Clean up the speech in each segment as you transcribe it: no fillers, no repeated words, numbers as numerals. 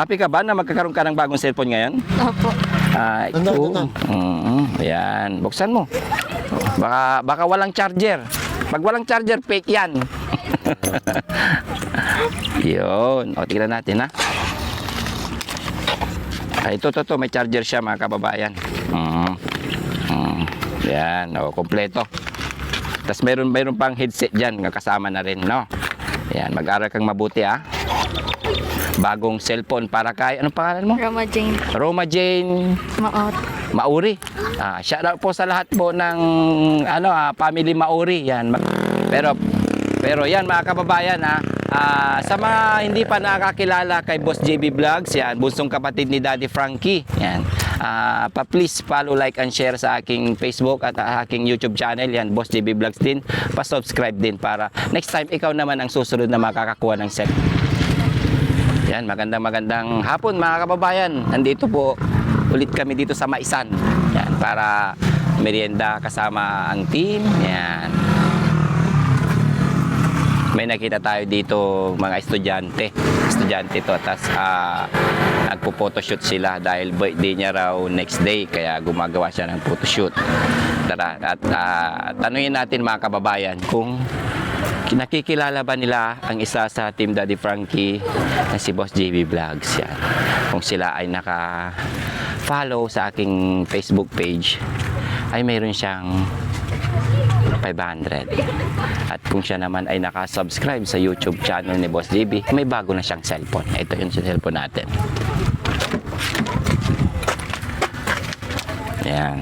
Happy ka ba na magkakaroon ka ng bagong cellphone ngayon? Opo. Ito. Ayan, buksan mo. Baka walang charger. Pag walang charger, fake yan. Yun. O, tignan natin, ha. Ito, may charger siya, mga kababayan. Yan, o, kompleto. Tapos mayroon pang headset dyan, kasama na rin, no? Yan, mag-aral kang mabuti, ha. Bagong cellphone para kay, anong pangalan mo? Roma Jane. Roma Jane Maot. Mauri. Shout out po sa lahat po ng family Mauri. Yan. Pero yan mga kababayan, sa mga hindi pa nakakilala kay Boss JB Vlogs, yan, bunsong kapatid ni Daddy Frankie. Yan. Please follow, like and share sa aking Facebook at aking YouTube channel, yan, Boss JB Vlogs din. Pa-subscribe din para next time ikaw naman ang susunod na makakakuha ng set. Yan, magandang hapon mga kababayan. Nandito po ulit kami dito sa Maisan. Yan, para merienda kasama ang team. Yan. May nakita tayo dito mga estudyante. Estudyante to. Tapos nagpo-photoshoot sila dahil birthday niya raw next day. Kaya gumagawa siya ng photoshoot. Tara, at tanungin natin mga kababayan kung nakikilala ba nila ang isa sa Team Daddy Frankie na si Boss JB Vlogs. Yan. Kung sila ay naka-follow sa aking Facebook page, ay mayroon siyang 500. At kung siya naman ay naka-subscribe sa YouTube channel ni Boss JB, may bago na siyang cellphone. Ito yung cellphone natin. Yan.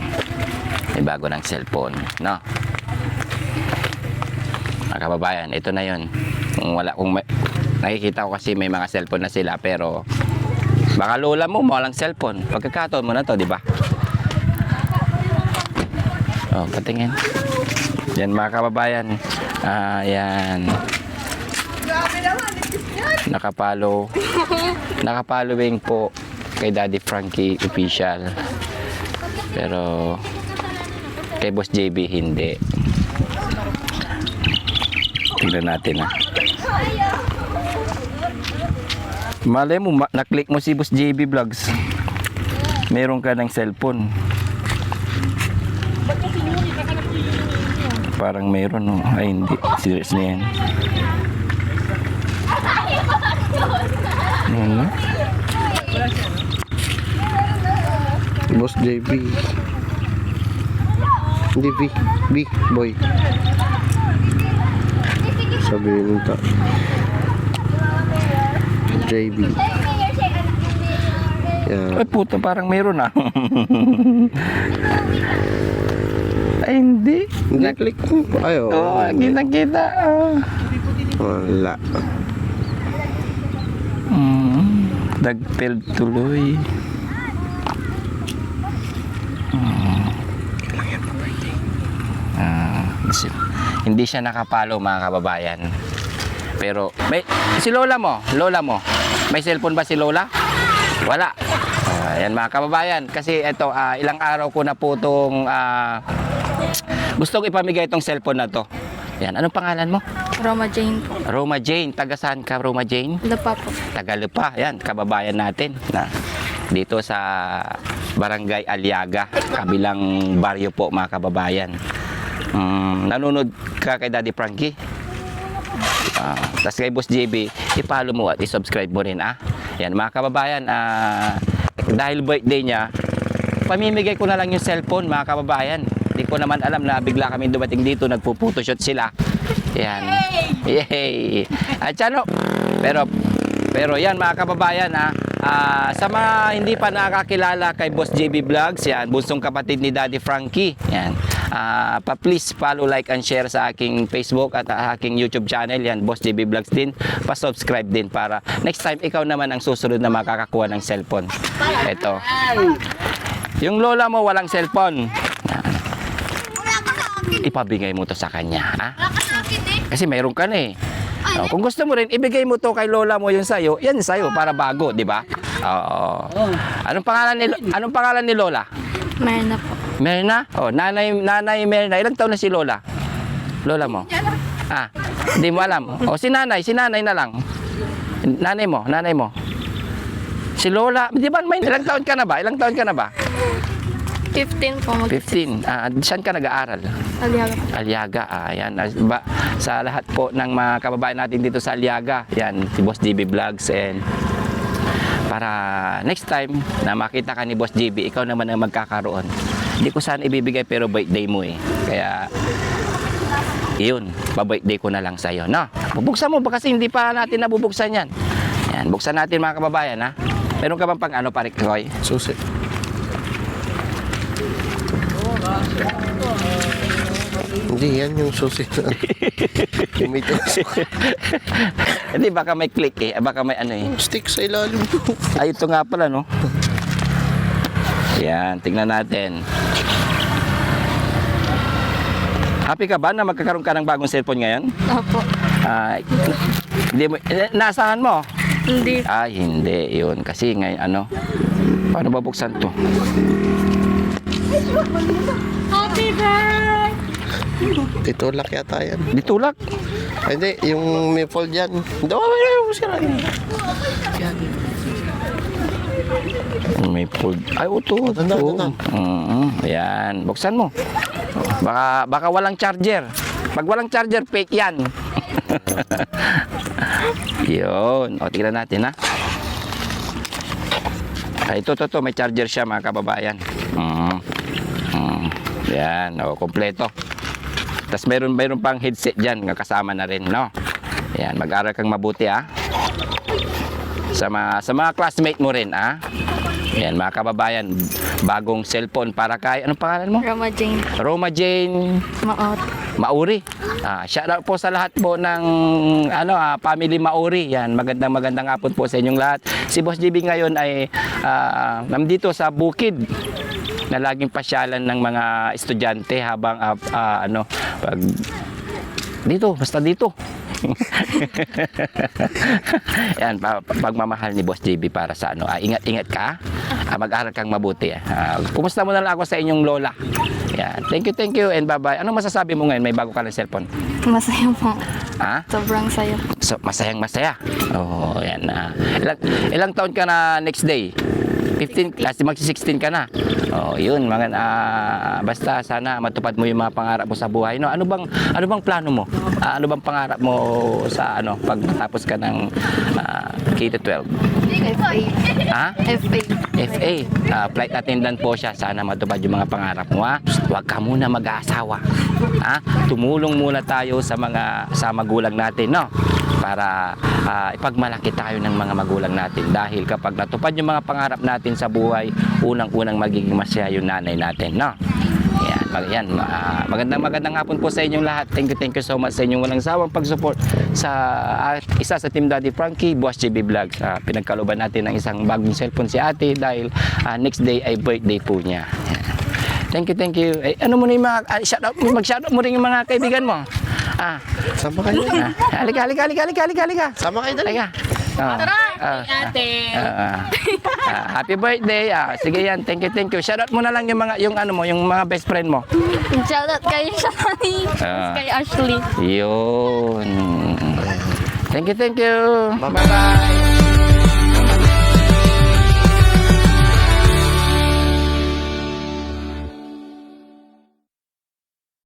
May bago ng cellphone. No? Mga kababayan, ito na yun. Nakikita ko kasi may mga cellphone na sila, pero baka lola mo walang cellphone. Pagkakataon mo na to, di ba? Oh, patingin. Yan mga kababayan. Yan. Nakapaloing po kay Daddy Frankie official. Pero kay Boss JB hindi. Tingnan natin, ha. Malay mo, naklik mo si Boss JB Vlogs. Meron ka ng cellphone. Parang meron, no? Ay, hindi. Serious na yan. Ano? Boss JB. Hindi, B. Boy. Sabihin mo ta. JB. Ay, puto, parang meron, ah. Ay, hindi. Naklik mo. Ay, Oo, kita-kita. Wala. Dagpil tuloy. Hindi siya nakapalo mga kababayan. Pero si lola mo, may cellphone ba si lola? Wala. Yan mga kababayan, kasi ito ilang araw ko na po itong gustong ipamigay itong cellphone na to. Yan, anong pangalan mo? Roma Jane po. Roma Jane. Taga saan ka, Roma Jane? Lapa po. Taga Lupa. Yan, kababayan natin na dito sa Barangay Aliaga, kabilang baryo po mga kababayan. Nanonood ka kay Daddy Frankie? Tapos kay Boss JB, i-follow mo at i-subscribe mo rin, Yan mga kababayan, dahil birthday niya, pamimigay ko na lang yung cellphone mga kababayan. Hindi ko naman alam na bigla kami dumating dito, nagpo-photoshoot sila. Yan. Yay! At ano, pero yan mga kababayan, sa mga hindi pa nakakilala kay Boss JB Vlogs, yan, bunsong kapatid ni Daddy Frankie. Yan. Please follow, like and share sa aking Facebook at aking YouTube channel, yan, Boss JB Vlogs din. Pa-subscribe din para next time ikaw naman ang susunod na makakakuha ng cellphone. Ito. Yung lola mo walang cellphone. Ipabigay mo to sa kanya, Kasi mayroon ka na, kung gusto mo rin, ibigay mo to kay lola mo yung sayo, yan sayo para bago, di ba? Oo. Anong pangalan ni lola? Merna po. Merna? Oh, nanay Merna. Ilang taon na si lola? Lola mo? Hindi mo alam. Si nanay na lang. Nanay mo. Si Lola, di ba may ilang taon ka na ba? Ilang taon ka na ba? 15 po. 15. Saan ka nag-aaral? Aliaga po. Aliaga. Yan. Sa lahat po ng mga kababayan natin dito sa Aliaga, yan, si Boss JB Vlogs, and para next time na makita ka ni Boss JB, ikaw naman ang magkakaroon. Hindi ko sana ibibigay pero birthday mo eh. Kaya yun, pa-birthday ko na lang sa'yo, no? Bubuksan mo ba kasi hindi pa natin nabubuksan yan. Yan, buksan natin mga kababayan, ha? Meron ka bang pang ano, parik, Roy? Susi. Hindi, yan yung susi. Kumito. Hindi, baka may click eh. Baka may ano eh. Stick sa ilalim. Ay, ito nga pala, no? Yan, tingnan natin. Happy ka ba na magkakaroon ka ng bagong cellphone ngayon? Opo. Hindi mo, nasahan mo? Hindi. Ay, hindi. Yun. Kasi ngayon, ano? Paano babuksan to? Happy birthday! Titulak yata yan. Ditulak. Ay, hindi, yung may fold yan. Hindi, may sira. Yan. May fold. Ay, ito. Tanda. Ayan. Buksan mo. Baka walang charger. Pag walang charger, fake yan. Yun. O, tignan natin, ha? Ay, ito. May charger siya, mga kababayan. Yan. O, kompleto. Tapos mayroon pang headset dyan. Kasama na rin, no? Yan. Mag-aral kang mabuti, ha? Sa mga classmate mo rin, ha? Yan, mga kababayan. Bagong cellphone para kay... Anong pangalan mo? Roma Jane. Roma Jane Maot. Mauri. Shout out po sa lahat po ng family Mauri. Yan, magandang hapon po sa inyong lahat. Si Boss JB ngayon ay nandito sa bukid na laging pasyalan ng mga estudyante habang pag dito, basta dito. Yan, pagmamahal ni Boss JB para sa ingat-ingat ka. Mag-aral kang mabuti. Kumusta mo na lang ako sa inyong lola. Yan. Thank you and bye-bye. Anong masasabi mo ngayon? May bago ka ng cellphone. Masaya po. Ha? Sobrang saya. So, masayang-masaya. Oh, yan. Ilang taon ka na next day? 15, kasi mag-16 ka na. Oh, yun, basta sana matupad mo yung mga pangarap mo sa buhay, no? Ano bang plano mo? Ano bang pangarap mo sa pag matapos ka ng K-12? FA. Ha? FA. FA. Flight attendant po siya. Sana matupad yung mga pangarap mo, ha? Huwag ka muna mag-aasawa. Ha? Tumulong muna tayo sa magulang natin, no? Para ipagmalaki tayo ng mga magulang natin, dahil kapag natupad yung mga pangarap natin sa buhay, unang-unang magiging masaya yung nanay natin, no? Yan, magandang hapon po sa inyong lahat. Thank you so much sa inyong walang sawang pag-support sa isa sa Team Daddy Frankie, Boss JB Vlogs. Pinagkalooban natin ng isang bagong cellphone si ate dahil next day ay birthday po niya. Yan. Thank you. Ano mo na yung mga mag-shoutout mo rin yung mga kaibigan mo. Sama kayo. Halika. Sama kayo dali. Halika. Ate. Happy birthday. Sige yan. Thank you. Shoutout mo na lang yung mga best friend mo. Shoutout kay Shani. Kay Ashley. Yun. Thank you. Bye-bye.